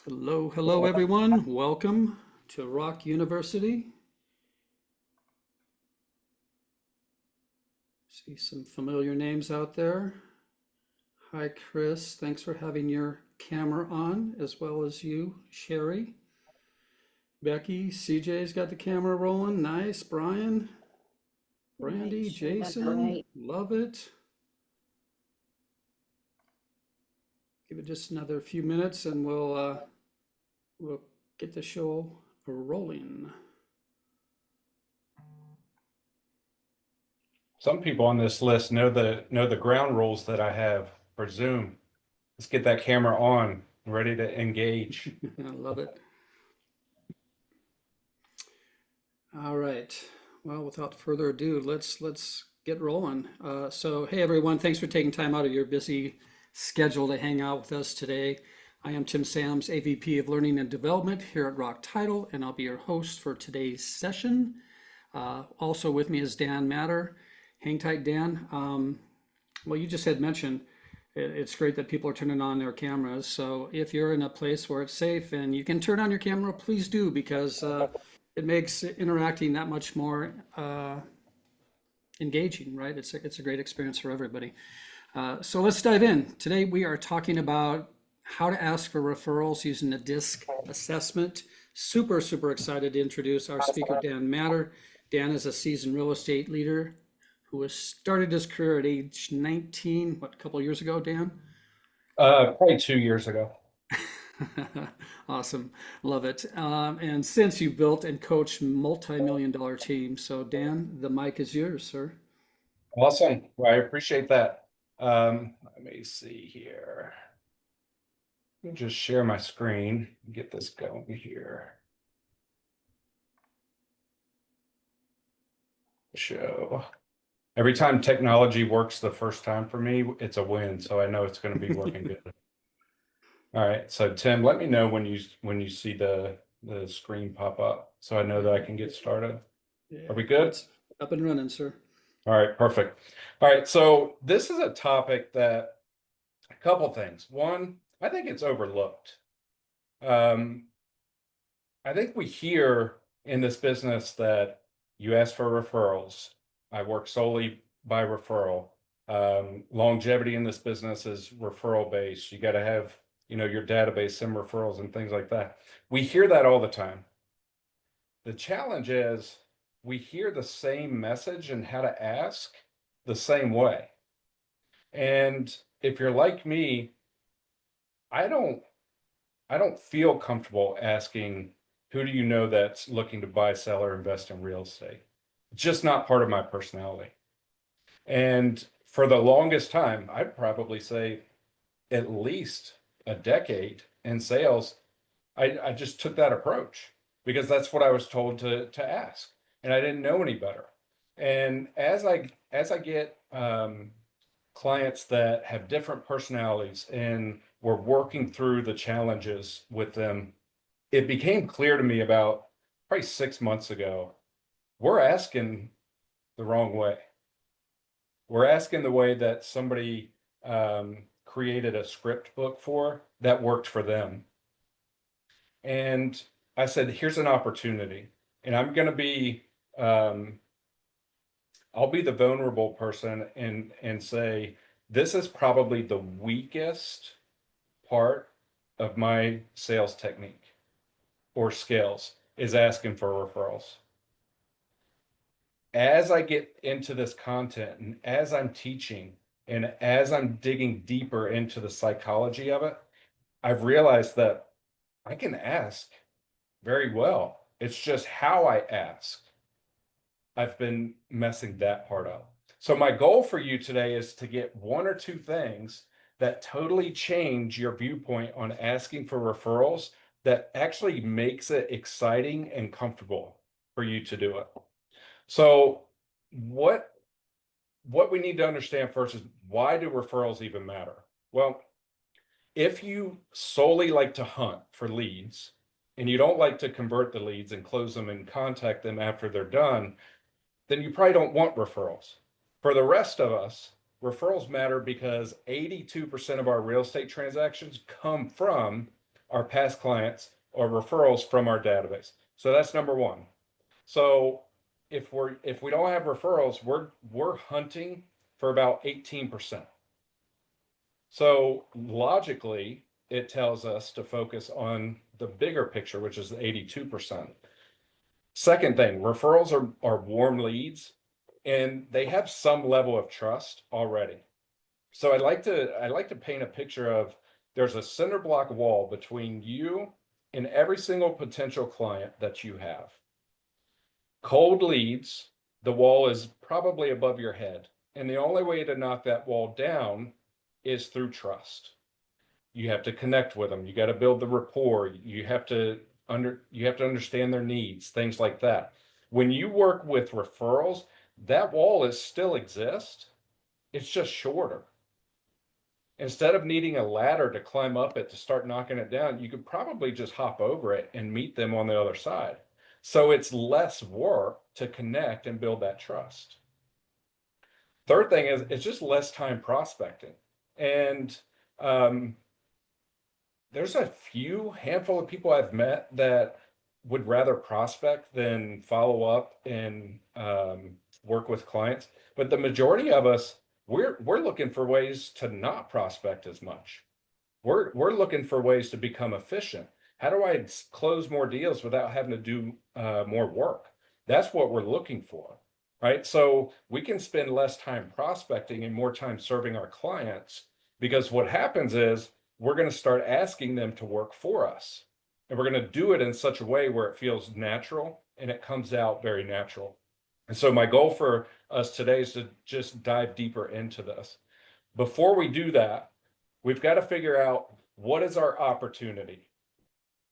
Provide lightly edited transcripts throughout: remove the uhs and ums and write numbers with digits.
Hello everyone. Welcome to ROC University. See some familiar names out there. Hi Chris, thanks for having your camera on, as well as you, Sherry. Becky, CJ's got the camera rolling. Nice. Brian, Make Brandy, sure that's Jason, right. love it. Give it just another few minutes and we'll get the show rolling. Some people on this list know the ground rules that I have for Zoom. Let's get that camera on, ready to engage. I love it. All right. Well, without further ado, let's get rolling. Hey everyone, thanks for taking time out of your busy schedule to hang out with us today. I am Tim Sams, AVP of Learning and Development here at Rock Title, and I'll be your host for today's session. Also with me is Dan Matter. Hang tight, Dan. Well, you just had mentioned it's great that people are turning on their cameras. So if you're in a place where it's safe and you can turn on your camera, please do, because it makes interacting that much more engaging, right? It's a great experience for everybody. So let's dive in. Today we are talking about how to ask for referrals using the DISC assessment. Super excited to introduce our speaker, Dan Matter. Dan is a seasoned real estate leader who has started his career at age 19, a couple of years ago, Dan? Probably 2 years ago. Awesome. Love it. And since you've built and coached multi-million dollar teams, so Dan, the mic is yours, sir. Awesome. Well, I appreciate that. Let me see here. Let me just share my screen and get this going here. Show. Every time technology works the first time for me, it's a win. So I know it's going to be working good. All right. So Tim, let me know when you see the screen pop up so I know that I can get started. Yeah, Are we good? it's up and running, sir. All right, perfect. All right, so this is a topic that a couple things. One, I think it's overlooked. Um, I think we hear in this business that you ask for referrals. I work solely by referral. Longevity in this business is referral based. You got to have, your database, some referrals and things like that. We hear that all the time. The challenge is we hear the same message and how to ask the same way. And if you're like me, I don't feel comfortable asking, who do you know that's looking to buy, sell, or invest in real estate? It's just not part of my personality. And for the longest time, I'd probably say at least a decade in sales, I just took that approach because that's what I was told to ask, and I didn't know any better. And as I get clients that have different personalities and we're working through the challenges with them, it became clear to me about probably 6 months ago, we're asking the wrong way. We're asking the way that somebody created a script book for that worked for them. And I said, here's an opportunity. And I'm going to be, I'll be the vulnerable person and say, this is probably the weakest part of my sales technique or skills is asking for referrals. As I get into this content and as I'm teaching and as I'm digging deeper into the psychology of it, I've realized that I can ask very well. It's just how I ask. I've been messing that part up. So my goal for you today is to get one or two things that totally change your viewpoint on asking for referrals that actually makes it exciting and comfortable for you to do it. So what we need to understand first is, why do referrals even matter? Well, if you solely like to hunt for leads and you don't like to convert the leads and close them and contact them after they're done, then you probably don't want referrals. For the rest of us, referrals matter because 82% of our real estate transactions come from our past clients or referrals from our database. So that's number one. So if we don't have referrals, we're hunting for about 18%. So logically, it tells us to focus on the bigger picture, which is the 82%. Second thing, referrals are warm leads and they have some level of trust already. So I like to paint a picture of there's a cinder block wall between you and every single potential client that you have. Cold leads, the wall is probably above your head. And the only way to knock that wall down is through trust. You have to connect with them. You got to build the rapport. You have to understand their needs, things like that. When you work with referrals, that wall is still exists. It's just shorter. Instead of needing a ladder to climb up it to start knocking it down, you could probably just hop over it and meet them on the other side. So it's less work to connect and build that trust. Third thing is it's just less time prospecting. And there's a handful of people I've met that would rather prospect than follow up and work with clients. But the majority of us, we're looking for ways to not prospect as much. We're looking for ways to become efficient. How do I close more deals without having to do more work? That's what we're looking for, right? So we can spend less time prospecting and more time serving our clients, because what happens is we're going to start asking them to work for us. And we're going to do it in such a way where it feels natural and it comes out very natural. And so my goal for us today is to just dive deeper into this. Before we do that, we've got to figure out what is our opportunity.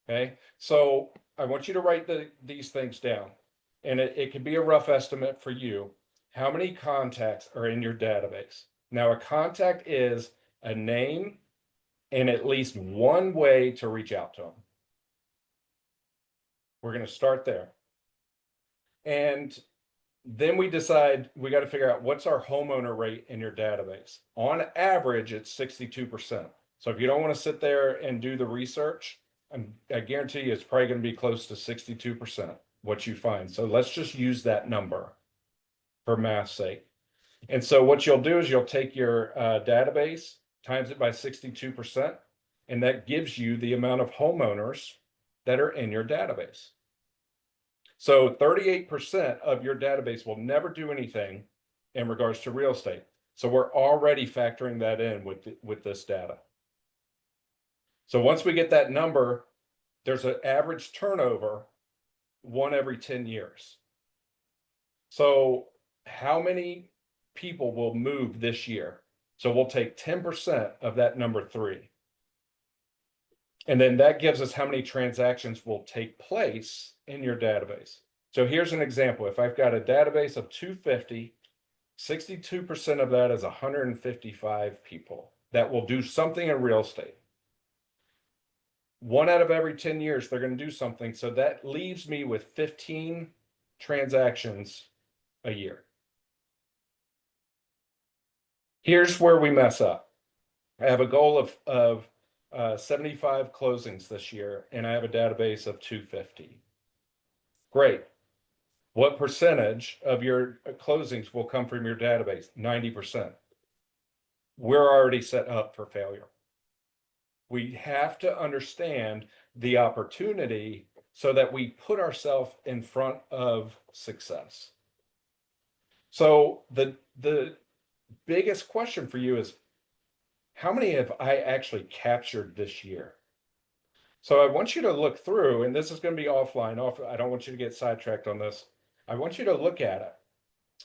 Okay, so I want you to write these things down. And it can be a rough estimate for you. How many contacts are in your database? Now, a contact is a name and at least one way to reach out to them. We're going to start there. And then we decide we got to figure out what's our homeowner rate in your database. On average, it's 62%. So if you don't want to sit there and do the research, I guarantee you it's probably going to be close to 62%, what you find. So let's just use that number for math's sake. And so what you'll do is you'll take your database, times it by 62%, and that gives you the amount of homeowners that are in your database. So 38% of your database will never do anything in regards to real estate. So we're already factoring that in with this data. So once we get that number, there's an average turnover 1 every 10 years. So how many people will move this year? So we'll take 10% of that number 3. And then that gives us how many transactions will take place in your database. So here's an example. If I've got a database of 250, 62% of that is 155 people that will do something in real estate. 1 out of every 10 years, they're going to do something. So that leaves me with 15 transactions a year. Here's where we mess up. I have a goal of 75 closings this year, and I have a database of 250. Great. What percentage of your closings will come from your database? 90%. We're already set up for failure. We have to understand the opportunity so that we put ourselves in front of success. So the biggest question for you is, how many have I actually captured this year? So I want you to look through, and this is going to be offline. I don't want you to get sidetracked on this. I want you to look at it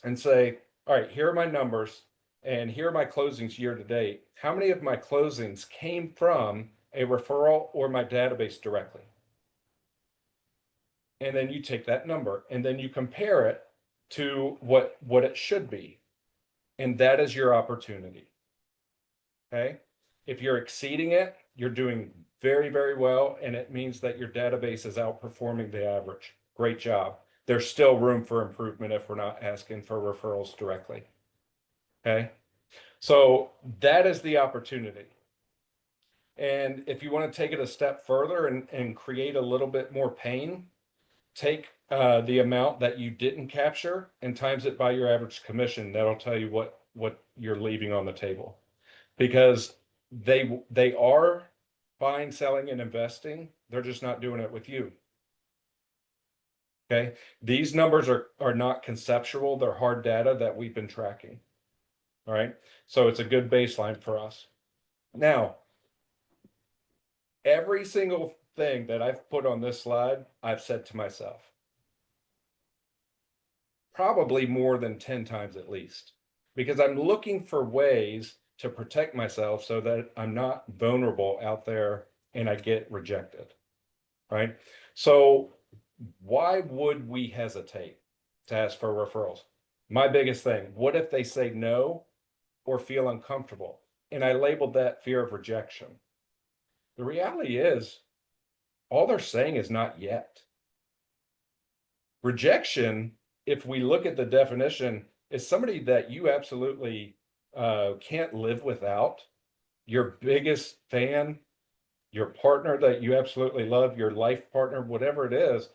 and say, all right, here are my numbers, and here are my closings year to date. How many of my closings came from a referral or my database directly? And then you take that number, and then you compare it to what it should be. And that is your opportunity. Okay? If you're exceeding it, you're doing very, very well, and it means that your database is outperforming the average. Great job. There's still room for improvement if we're not asking for referrals directly. Okay? So that is the opportunity. And if you want to take it a step further and create a little bit more pain, take the amount that you didn't capture and times it by your average commission. That'll tell you what you're leaving on the table, because they are buying, selling, and investing. They're just not doing it with you. Okay, these numbers are not conceptual. They're hard data that we've been tracking. All right, so it's a good baseline for us. Now, every single thing that I've put on this slide, I've said to myself, probably more than 10 times at least, because I'm looking for ways to protect myself so that I'm not vulnerable out there and I get rejected, right? So why would we hesitate to ask for referrals? My biggest thing, what if they say no or feel uncomfortable? And I labeled that fear of rejection. The reality is, all they're saying is not yet. Rejection, if we look at the definition, is somebody that you absolutely can't live without, your biggest fan, your partner that you absolutely love, your life partner, whatever it is,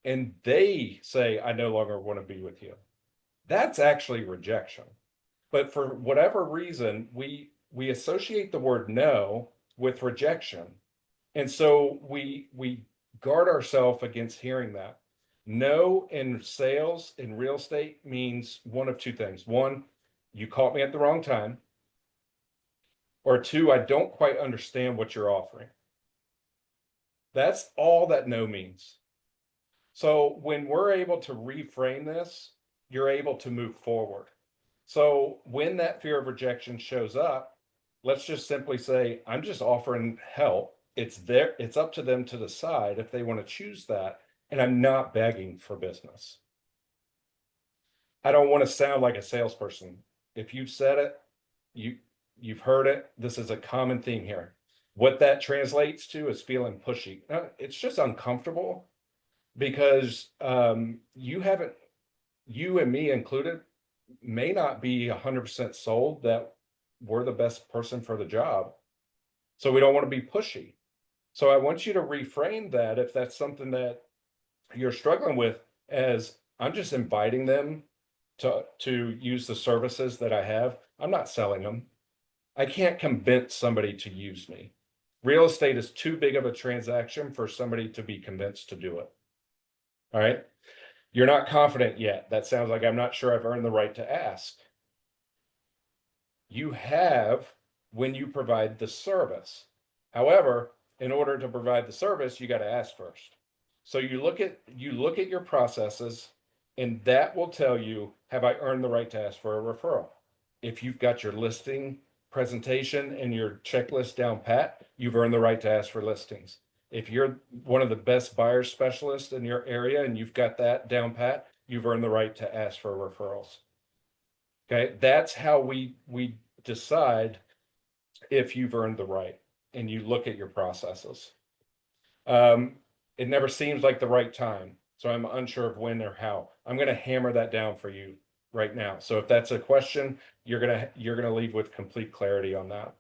and they say, I no longer want to be with you. That's actually rejection. But for whatever reason, we associate the word no with rejection. And so we guard ourselves against hearing that. No in sales, in real estate, means one of two things. One, you caught me at the wrong time. Or two, I don't quite understand what you're offering. That's all that no means. So when we're able to reframe this, you're able to move forward. So when that fear of rejection shows up, let's just simply say, I'm just offering help. It's up to them to decide if they want to choose that. And I'm not begging for business. I don't want to sound like a salesperson. If you've said it, you've heard it. This is a common theme here. What that translates to is feeling pushy. It's just uncomfortable because you and me included, may not be 100% sold that we're the best person for the job. So we don't want to be pushy. So I want you to reframe that, if that's something that you're struggling with, as I'm just inviting them to use the services that I have. I'm not selling them. I can't convince somebody to use me. Real estate is too big of a transaction for somebody to be convinced to do it. All right. You're not confident yet. That sounds like I'm not sure I've earned the right to ask. You have when you provide the service. However, in order to provide the service, you got to ask first. So you look at your processes, and that will tell you, have I earned the right to ask for a referral? If you've got your listing presentation and your checklist down pat, you've earned the right to ask for listings. If you're one of the best buyer specialists in your area and you've got that down pat, you've earned the right to ask for referrals. Okay, that's how we decide if you've earned the right, and you look at your processes. It never seems like the right time, so I'm unsure of when or how. I'm going to hammer that down for you right now. So if that's a question, you're gonna leave with complete clarity on that.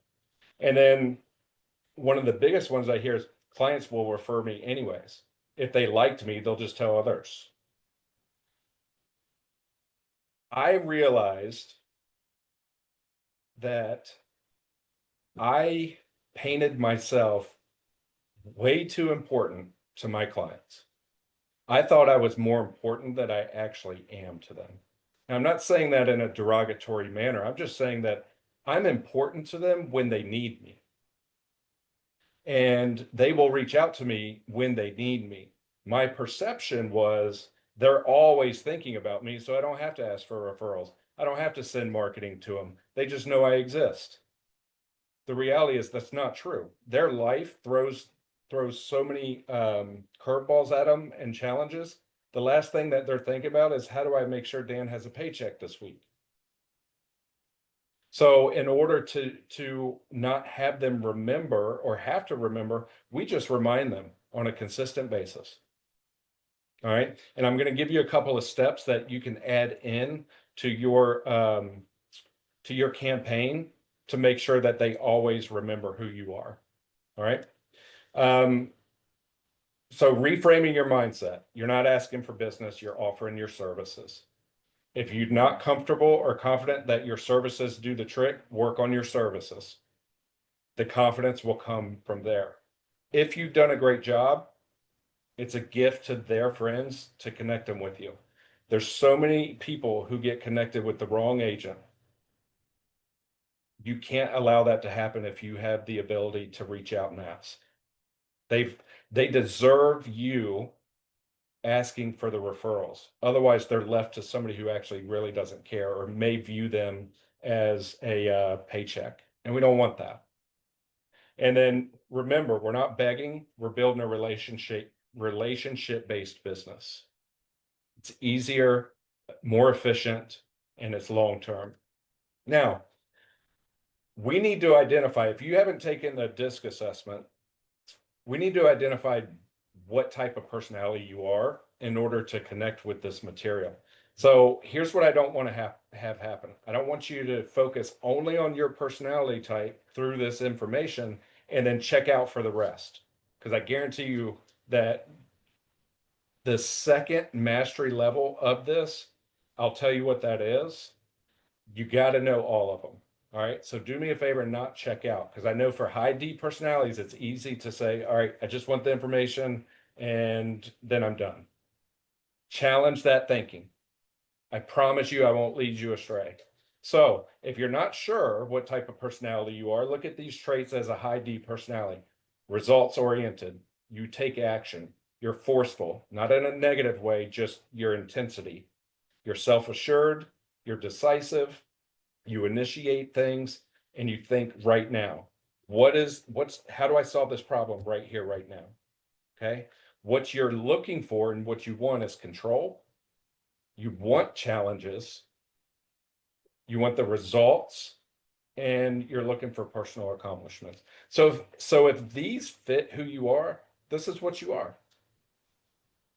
And then one of the biggest ones I hear is clients will refer me anyways. If they liked me, they'll just tell others. I realized that I painted myself way too important to my clients. I thought I was more important than I actually am to them. Now, I'm not saying that in a derogatory manner. I'm just saying that I'm important to them when they need me. And they will reach out to me when they need me. My perception was they're always thinking about me, so I don't have to ask for referrals. I don't have to send marketing to them. They just know I exist. The reality is that's not true. Their life throws so many curveballs at them and challenges. The last thing that they're thinking about is, how do I make sure Dan has a paycheck this week? So in order to not have them remember or have to remember, we just remind them on a consistent basis. All right. And I'm going to give you a couple of steps that you can add in to your campaign to make sure that they always remember who you are. All right. So reframing your mindset. You're not asking for business, you're offering your services. If you're not comfortable or confident that your services do the trick, work on your services. The confidence will come from there. If you've done a great job, it's a gift to their friends to connect them with you. There's so many people who get connected with the wrong agent. You can't allow that to happen if you have the ability to reach out and ask. They deserve you asking for the referrals. Otherwise, they're left to somebody who actually really doesn't care or may view them as a paycheck. And we don't want that. And then remember, we're not begging, we're building a relationship-based business. It's easier, more efficient, and it's long-term. Now, we need to identify, if you haven't taken the DISC assessment, we need to identify what type of personality you are in order to connect with this material. So here's what I don't want to have happen. I don't want you to focus only on your personality type through this information and then check out for the rest. Because I guarantee you that the second mastery level of this, I'll tell you what that is. You got to know all of them. All right. So do me a favor and not check out, because I know for high D personalities, it's easy to say, all right, I just want the information and then I'm done. Challenge that thinking. I promise you, I won't lead you astray. So if you're not sure what type of personality you are, look at these traits as a high D personality. Results oriented. You take action. You're forceful, not in a negative way, just your intensity. You're self-assured. You're decisive. You initiate things and you think right now. How do I solve this problem right here, right now? Okay. What you're looking for and what you want is control. You want challenges. You want the results, and you're looking for personal accomplishments. So if these fit who you are, this is what you are.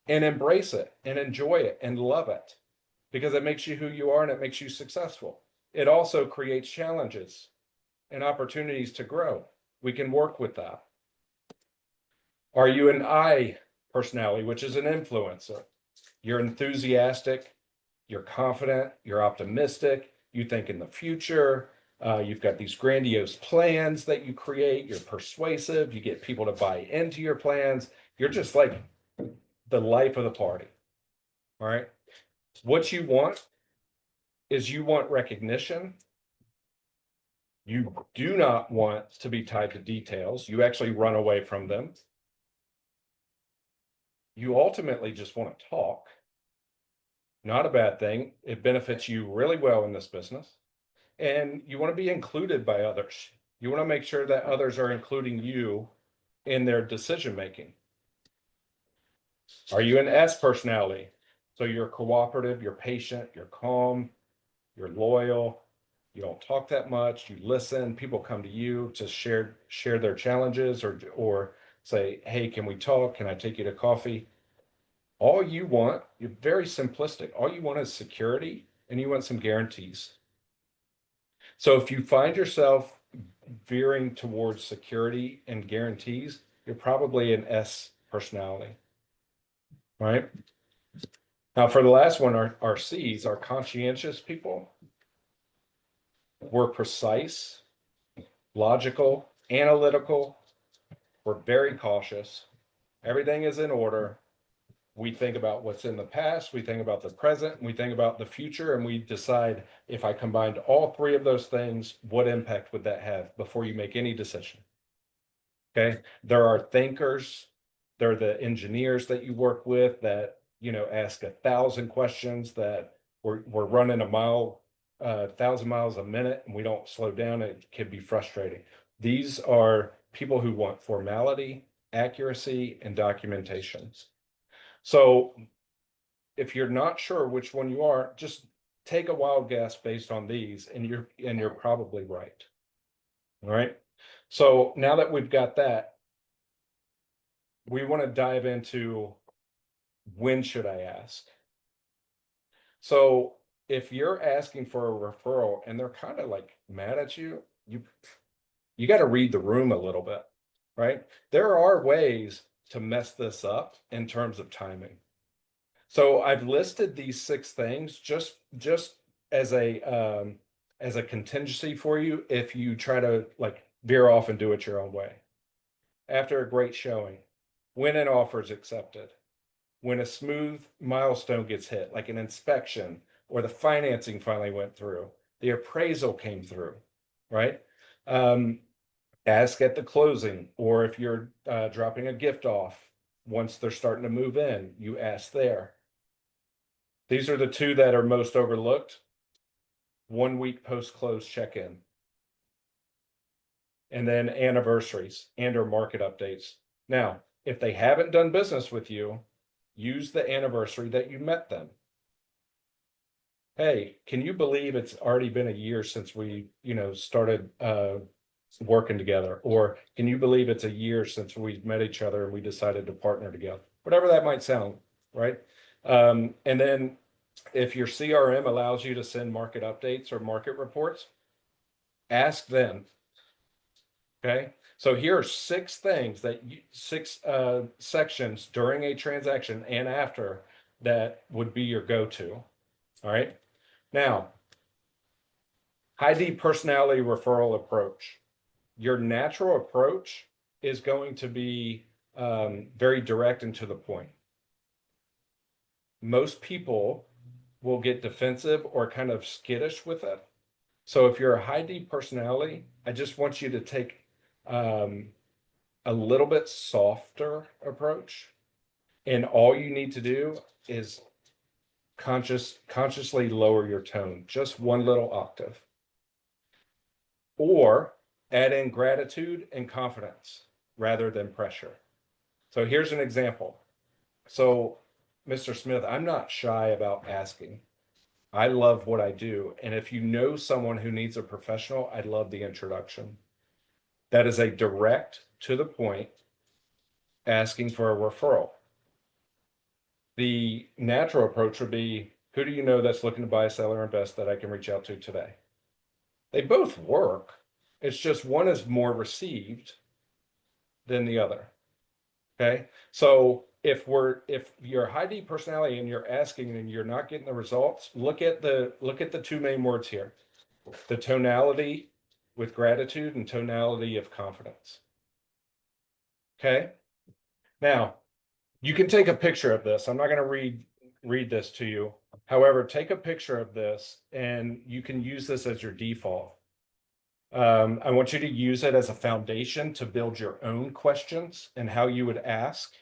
And embrace it and enjoy it and love it, because it makes you who you are and it makes you successful. It also creates challenges and opportunities to grow. We can work with that. Are you an I personality, which is an influencer? You're enthusiastic, you're confident, you're optimistic, you think in the future, you've got these grandiose plans that you create, you're persuasive, you get people to buy into your plans. You're just like the life of the party. All right. What you want is you want recognition. You do not want to be tied to details. You actually run away from them. You ultimately just want to talk. Not a bad thing. It benefits you really well in this business. And you want to be included by others. You want to make sure that others are including you in their decision making. Are you an S personality? So you're cooperative, you're patient, you're calm, you're loyal, you don't talk that much, you listen, people come to you to share their challenges or say, hey, can we talk? Can I take you to coffee? All you want, you're very simplistic. All you want is security and you want some guarantees. So if you find yourself veering towards security and guarantees, you're probably an S personality, right? Now, for the last one, our C's, our conscientious people. We're precise, logical, analytical. We're very cautious. Everything is in order. We think about what's in the past, we think about the present, we think about the future, and we decide, if I combined all three of those things, what impact would that have before you make any decision? Okay. There are thinkers. There are the engineers that you work with that, ask 1,000 questions, that we're running 1,000 miles a minute and we don't slow down. It can be frustrating. These are people who want formality, accuracy, and documentation. So if you're not sure which one you are, just take a wild guess based on these, and you're probably right. All right. So now that we've got that, we want to dive into, when should I ask? So if you're asking for a referral and they're kind of like mad at you, you got to read the room a little bit. right? There are ways to mess this up in terms of timing. So I've listed these 6 things just as a contingency for you if you try to like veer off and do it your own way. After a great showing, when an offer is accepted, when a smooth milestone gets hit, like an inspection or the financing finally went through, the appraisal came through, right? Ask at the closing, or if you're dropping a gift off, once they're starting to move in, you ask there. These are the 2 that are most overlooked. 1 week post-close check-in. And then anniversaries and or market updates. Now, if they haven't done business with you, use the anniversary that you met them. Hey, can you believe it's already been a year since we, started working together? Or can you believe it's a year since we met each other and we decided to partner together? Whatever that might sound, right? And then if your CRM allows you to send market updates or market reports, ask them. Okay. So here are 6 things that 6 sections during a transaction and after that would be your go-to. All right. Now, high D personality referral approach. Your natural approach is going to be very direct and to the point. Most people will get defensive or kind of skittish with it. So if you're a high D personality, I just want you to take a little bit softer approach. And all you need to do is consciously lower your tone, just 1 little octave. Or add in gratitude and confidence rather than pressure. So here's an example. So, Mr. Smith, I'm not shy about asking. I love what I do. And if you know someone who needs a professional, I'd love the introduction. That is a direct, to the point, asking for a referral. The natural approach would be, who do you know that's looking to buy, sell, or invest that I can reach out to today? They both work. It's just one is more received than the other. Okay. So if you're a high D personality and you're asking and you're not getting the results, look at the 2 main words here. The tonality with gratitude and tonality of confidence. Okay. Now, you can take a picture of this. I'm not going to read this to you. However, take a picture of this and you can use this as your default. I want you to use it as a foundation to build your own questions and how you would ask.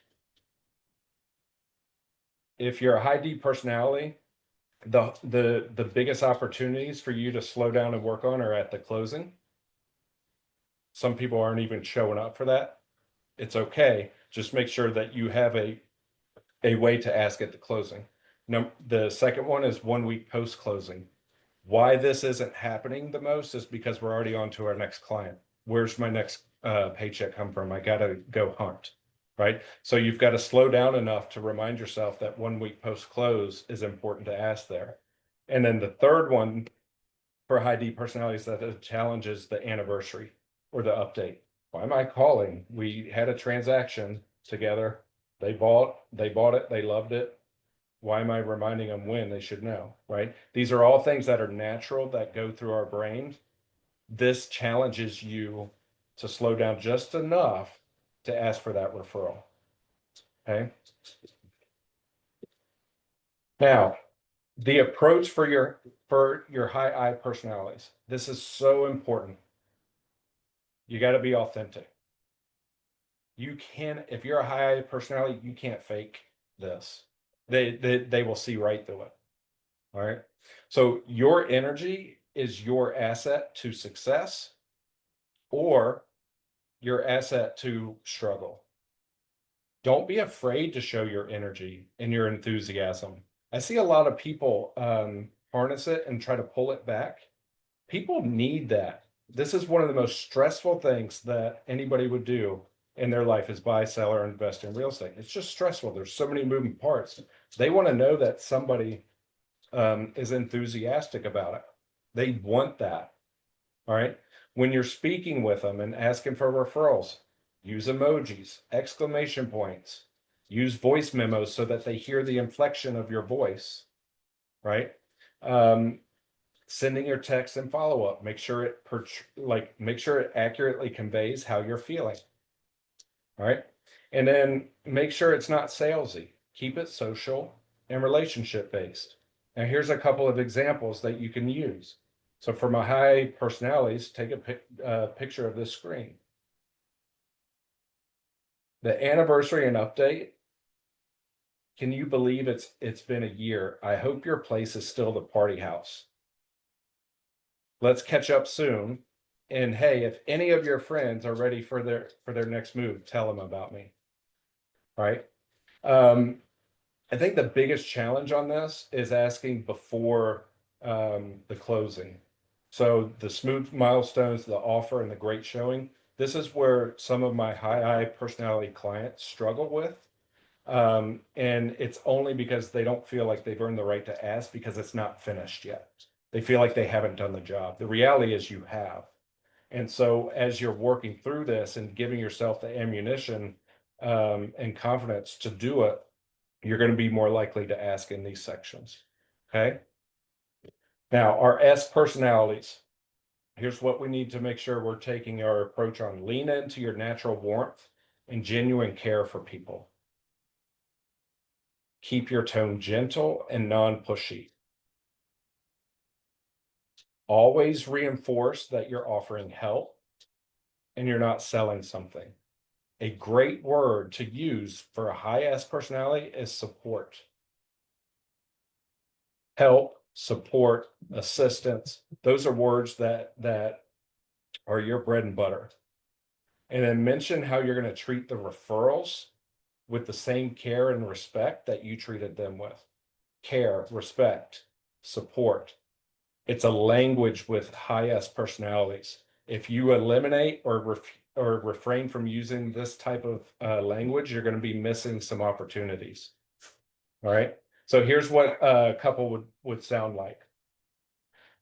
If you're a high D personality, the biggest opportunities for you to slow down and work on are at the closing. Some people aren't even showing up for that. It's okay. Just make sure that you have a way to ask at the closing. Now, the second one is 1 week post closing. Why this isn't happening the most is because we're already on to our next client. Where's my next paycheck come from? I got to go hunt, right? So you've got to slow down enough to remind yourself that 1 week post close is important to ask there. And then the third one for high D personalities that the challenge is the anniversary or the update. Why am I calling? We had a transaction together. They bought it. They loved it. Why am I reminding them when they should know, right? These are all things that are natural that go through our brain. This challenges you to slow down just enough to ask for that referral. Okay. Now, the approach for your high I personalities. This is so important. You got to be authentic. You can, if you're a high I personality, you can't fake this. They will see right through it. All right. So your energy is your asset to success or your asset to struggle. Don't be afraid to show your energy and your enthusiasm. I see a lot of people harness it and try to pull it back. People need that. This is one of the most stressful things that anybody would do in their life is buy, sell, or invest in real estate. It's just stressful. There's so many moving parts. They want to know that somebody is enthusiastic about it. They want that. All right. When you're speaking with them and asking for referrals, use emojis, exclamation points, use voice memos so that they hear the inflection of your voice, right? Sending your text and follow up, make sure it accurately conveys how you're feeling. All right. And then make sure it's not salesy. Keep it social and relationship based. Now, here's a couple of examples that you can use. So for my high personalities, take a picture of this screen. The anniversary and update. Can you believe it's been a year? I hope your place is still the party house. Let's catch up soon. And hey, if any of your friends are ready for their next move, tell them about me. All right. I think the biggest challenge on this is asking before the closing. So the smooth milestones, the offer, and the great showing. This is where some of my high personality clients struggle with. And it's only because they don't feel like they've earned the right to ask because it's not finished yet. They feel like they haven't done the job. The reality is you have. And so as you're working through this and giving yourself the ammunition and confidence to do it, you're going to be more likely to ask in these sections. Okay. Now, our S personalities. Here's what we need to make sure we're taking our approach on. Lean into your natural warmth and genuine care for people. Keep your tone gentle and non-pushy. Always reinforce that you're offering help and you're not selling something. A great word to use for a high S personality is support. Help, support, assistance. Those are words that are your bread and butter. And then mention how you're going to treat the referrals with the same care and respect that you treated them with. Care, respect, support. It's a language with high S personalities. If you eliminate or refrain from using this type of language, you're going to be missing some opportunities. All right. So here's what a couple would sound like.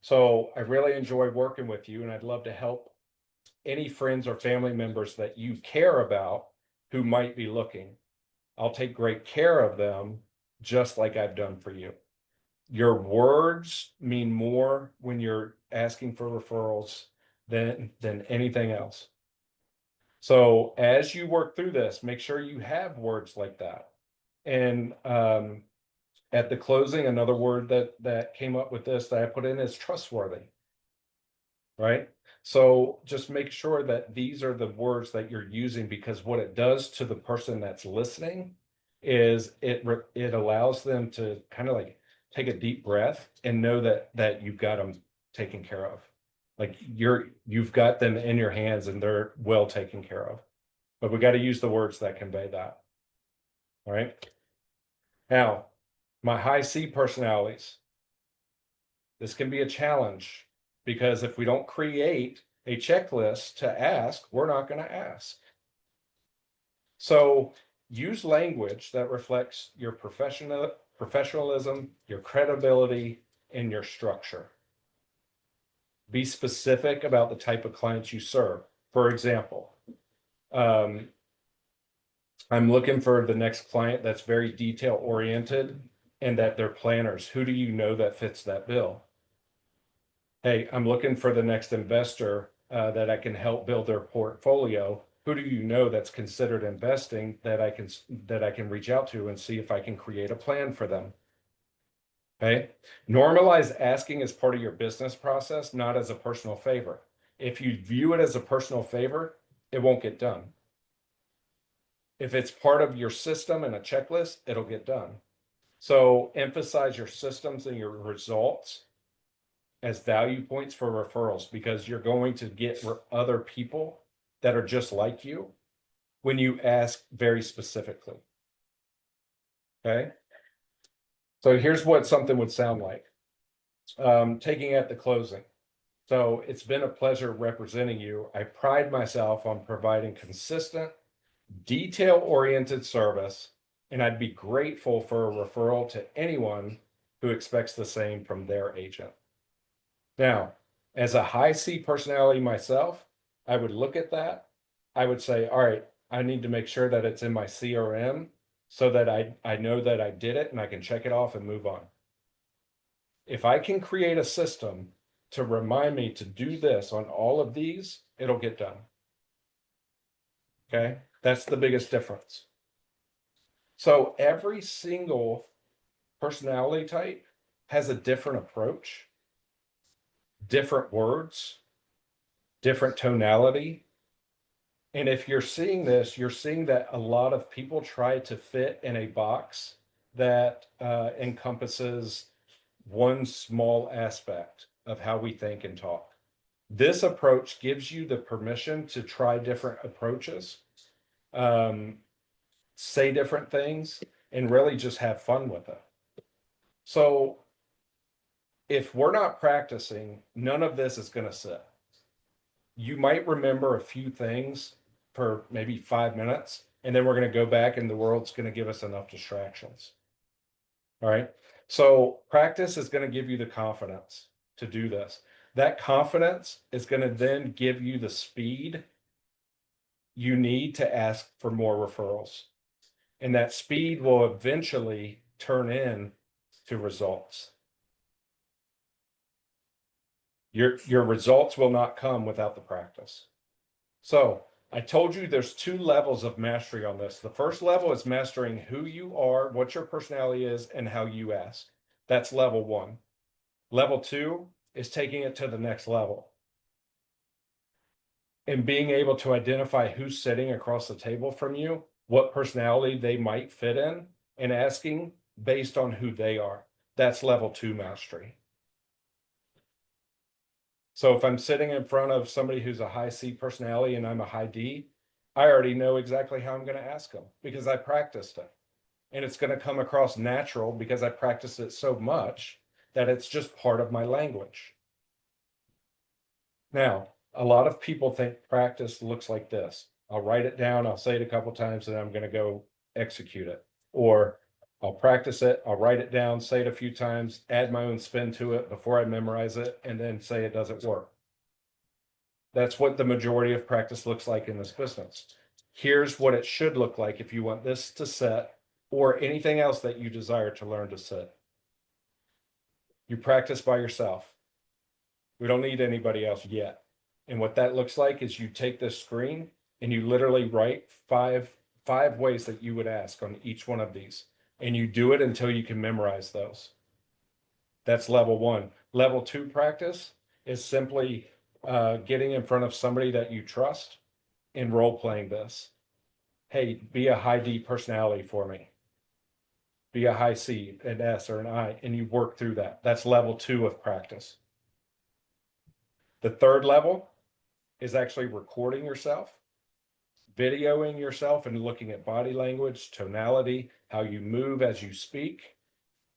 So I really enjoy working with you, and I'd love to help any friends or family members that you care about who might be looking. I'll take great care of them, just like I've done for you. Your words mean more when you're asking for referrals than anything else. So as you work through this, make sure you have words like that. And at the closing, another word that came up with this that I put in is trustworthy. Right? So just make sure that these are the words that you're using, because what it does to the person that's listening is it allows them to kind of like take a deep breath and know that you've got them taken care of. Like you've got them in your hands and they're well taken care of. But we got to use the words that convey that. All right. Now, my high C personalities. This can be a challenge because if we don't create a checklist to ask, we're not going to ask. So use language that reflects your professionalism, your credibility, and your structure. Be specific about the type of clients you serve. For example, I'm looking for the next client that's very detail oriented and that they're planners. Who do you know that fits that bill? Hey, I'm looking for the next investor that I can help build their portfolio. Who do you know that's considered investing that I can reach out to and see if I can create a plan for them? Okay. Normalize asking as part of your business process, not as a personal favor. If you view it as a personal favor, it won't get done. If it's part of your system and a checklist, it'll get done. So emphasize your systems and your results as value points for referrals, because you're going to get other people that are just like you when you ask very specifically. Okay. So here's what something would sound like. Taking at the closing. So it's been a pleasure representing you. I pride myself on providing consistent, detail-oriented service, and I'd be grateful for a referral to anyone who expects the same from their agent. Now, as a high C personality myself, I would look at that. I would say, all right, I need to make sure that it's in my CRM so that I know that I did it and I can check it off and move on. If I can create a system to remind me to do this on all of these, it'll get done. Okay, that's the biggest difference. So every single personality type has a different approach, different words, different tonality. And if you're seeing this, you're seeing that a lot of people try to fit in a box that encompasses one small aspect of how we think and talk. This approach gives you the permission to try different approaches, say different things, and really just have fun with it. So if we're not practicing, none of this is going to sit. You might remember a few things for maybe 5 minutes, and then we're going to go back and the world's going to give us enough distractions. All right. So practice is going to give you the confidence to do this. That confidence is going to then give you the speed you need to ask for more referrals. And that speed will eventually turn in to results. Your results will not come without the practice. So I told you there's 2 levels of mastery on this. The first level is mastering who you are, what your personality is, and how you ask. That's level 1. Level 2 is taking it to the next level and being able to identify who's sitting across the table from you, what personality they might fit in, and asking based on who they are. That's level 2 mastery. So if I'm sitting in front of somebody who's a high C personality and I'm a high D, I already know exactly how I'm going to ask them because I practiced it. And it's going to come across natural because I practiced it so much that it's just part of my language. Now, a lot of people think practice looks like this. I'll write it down, I'll say it a couple times, and I'm going to go execute it. Or I'll practice it, I'll write it down, say it a few times, add my own spin to it before I memorize it, and then say it doesn't work. That's what the majority of practice looks like in this business. Here's what it should look like if you want this to set or anything else that you desire to learn to set. You practice by yourself. We don't need anybody else yet. And what that looks like is you take this screen and you literally write five ways that you would ask on each one of these. And you do it until you can memorize those. That's level 1. Level 2 practice is simply getting in front of somebody that you trust and role playing this. Hey, be a high D personality for me. Be a high C, an S, or an I, and you work through that. That's level 2 of practice. The third level is actually recording yourself, videoing yourself, and looking at body language, tonality, how you move as you speak.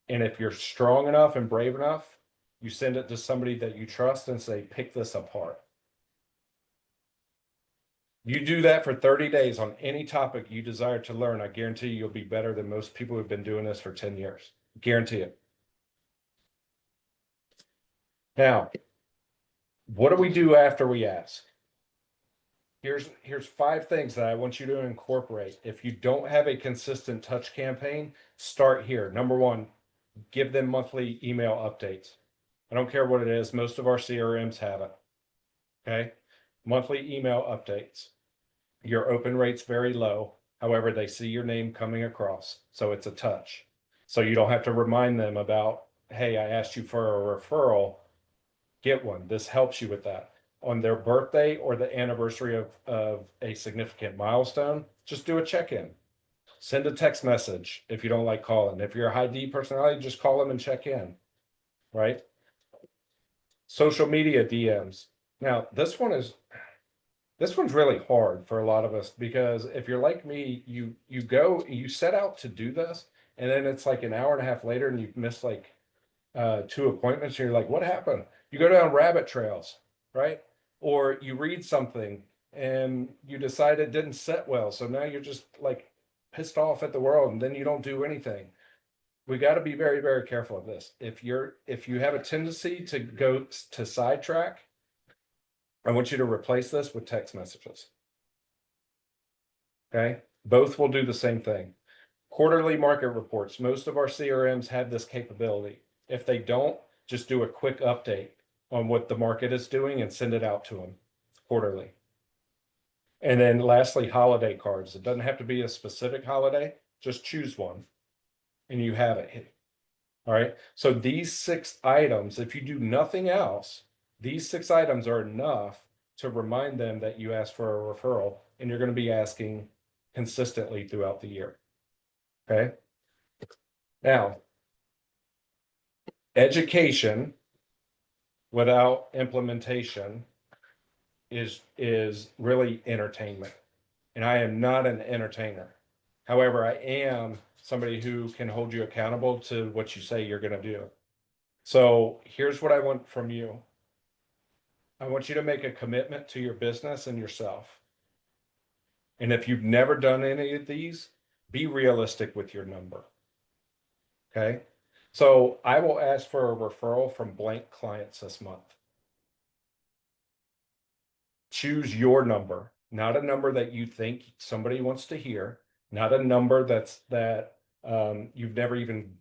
And if you're strong enough and brave enough, you send it to somebody that you trust and say, pick this apart. You do that for 30 days on any topic you desire to learn. I guarantee you'll be better than most people who've been doing this for 10 years. Guarantee it. Now, what do we do after we ask? Here's 5 things that I want you to incorporate. If you don't have a consistent touch campaign, start here. Number 1, give them monthly email updates. I don't care what it is. Most of our CRMs have it. Okay. Monthly email updates. Your open rate's very low. However, they see your name coming across. So it's a touch. So you don't have to remind them about, hey, I asked you for a referral. Get one. This helps you with that. On their birthday or the anniversary of a significant milestone, just do a check-in. Send a text message if you don't like calling. If you're a high D personality, just call them and check in, right? Social media DMs. Now, this one's really hard for a lot of us because if you're like me, you set out to do this, and then it's like an hour and a half later and you've missed like 2 appointments, and you're like, what happened? You go down rabbit trails, right? Or you read something and you decide it didn't set well. So now you're just like pissed off at the world and then you don't do anything. We got to be very, very careful of this. If you have a tendency to go to sidetrack, I want you to replace this with text messages. Okay, both will do the same thing. Quarterly market reports. Most of our CRMs have this capability. If they don't, just do a quick update on what the market is doing and send it out to them quarterly. And then lastly, holiday cards. It doesn't have to be a specific holiday, just choose one and you have it. All right. So these 6 items, if you do nothing else, these 6 items are enough to remind them that you asked for a referral and you're going to be asking consistently throughout the year. Okay. Now, education without implementation is really entertainment. And I am not an entertainer. However, I am somebody who can hold you accountable to what you say you're going to do. So here's what I want from you. I want you to make a commitment to your business and yourself. And if you've never done any of these, be realistic with your number. Okay. So I will ask for a referral from blank clients this month. Choose your number, not a number that you think somebody wants to hear, not a number that you've never even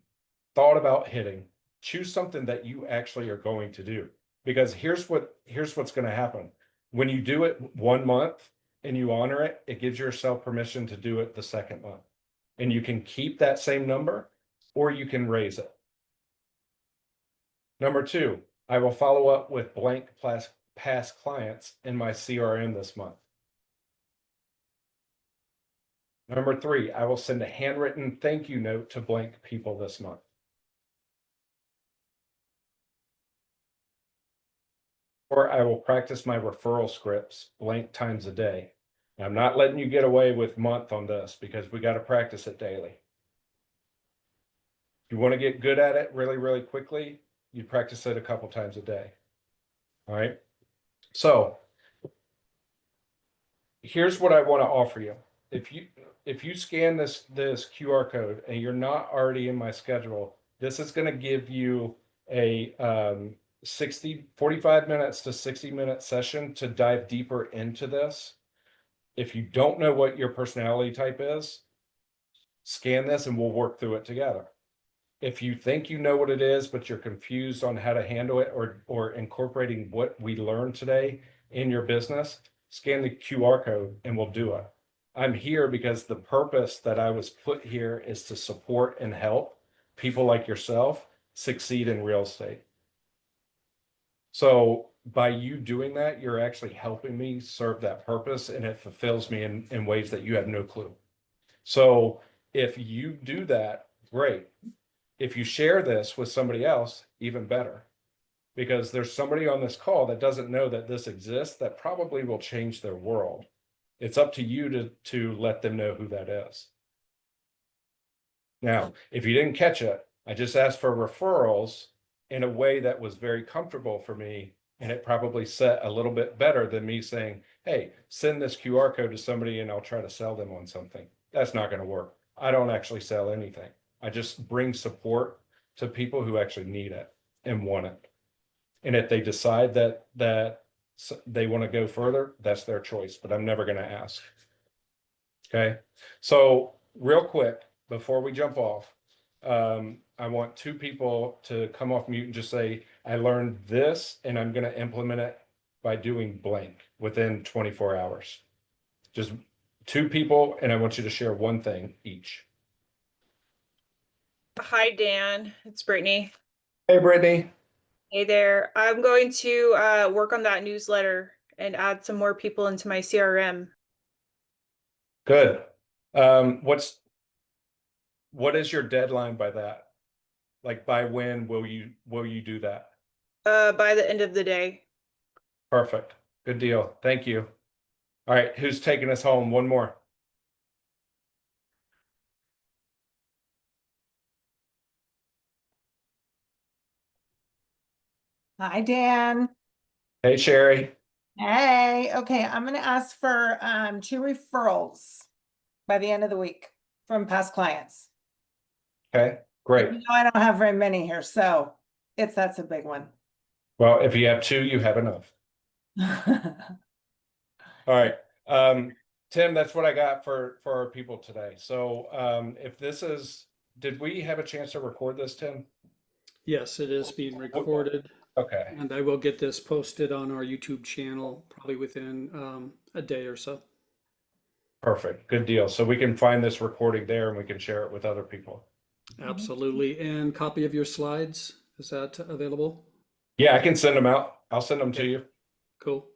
thought about hitting. Choose something that you actually are going to do. Because here's what's going to happen. When you do it 1 month and you honor it, it gives yourself permission to do it the second month. And you can keep that same number or you can raise it. Number 2, I will follow up with blank past clients in my CRM this month. Number 3, I will send a handwritten thank you note to blank people this month. Or I will practice my referral scripts blank times a day. Now, I'm not letting you get away with month on this because we got to practice it daily. If you want to get good at it really, really quickly, you practice it a couple times a day. All right. So here's what I want to offer you. If you scan this QR code and you're not already in my schedule, this is going to give you a 45 minutes to 60-minute session to dive deeper into this. If you don't know what your personality type is, scan this and we'll work through it together. If you think you know what it is, but you're confused on how to handle it or incorporating what we learned today in your business, scan the QR code and we'll do it. I'm here because the purpose that I was put here is to support and help people like yourself succeed in real estate. So by you doing that, you're actually helping me serve that purpose and it fulfills me in ways that you have no clue. So if you do that, great. If you share this with somebody else, even better, because there's somebody on this call that doesn't know that this exists that probably will change their world. It's up to you to let them know who that is. Now, if you didn't catch it, I just asked for referrals in a way that was very comfortable for me, and it probably set a little bit better than me saying, hey, send this QR code to somebody and I'll try to sell them on something. That's not going to work. I don't actually sell anything. I just bring support to people who actually need it and want it. And if they decide that they want to go further, that's their choice, but I'm never going to ask. Okay. So real quick, before we jump off, I want 2 people to come off mute and just say, I learned this and I'm going to implement it by doing blank within 24 hours. Just 2 people, and I want you to share one thing each. Hi, Dan. It's Brittany. Hey, Brittany. Hey there. I'm going to work on that newsletter and add some more people into my CRM. Good. What is your deadline by that? Like by when will you do that? By the end of the day. Perfect. Good deal. Thank you. All right, who's taking us home? One more. Hi, Dan. Hey, Sherry. Hey, okay, I'm gonna ask for 2 referrals by the end of the week from past clients. Okay, great. You know, I don't have very many here, so that's a big one. Well, if you have 2, you have enough. All right. Tim, that's what I got for our people today. So if this is, did we have a chance to record this, Tim? Yes, it is being recorded, Okay, and I will get this posted on our YouTube channel probably within a day or so. perfect. Good deal. So we can find this recording there and we can share it with other people. Absolutely. And copy of your slides, is that available? Yeah, I can send them out. I'll send them to you. Cool.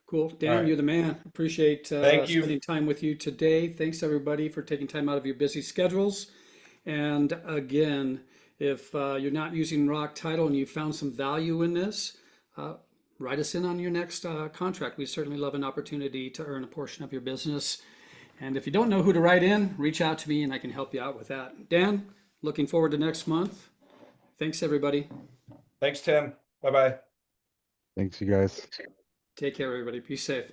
Cool. All Dan, right. you're the man. Appreciate Thank you. spending time with you today. Thanks everybody for taking time out of your busy schedules. And again, if you're not using ROC Title and you found some value in this, write us in on your next contract. We certainly love an opportunity to earn a portion of your business. And if you don't know who to write in, reach out to me and I can help you out with that. Dan, looking forward to next month. Thanks everybody. Thanks, Tim. Bye-bye. Thanks, you guys. Take care, everybody. Be safe.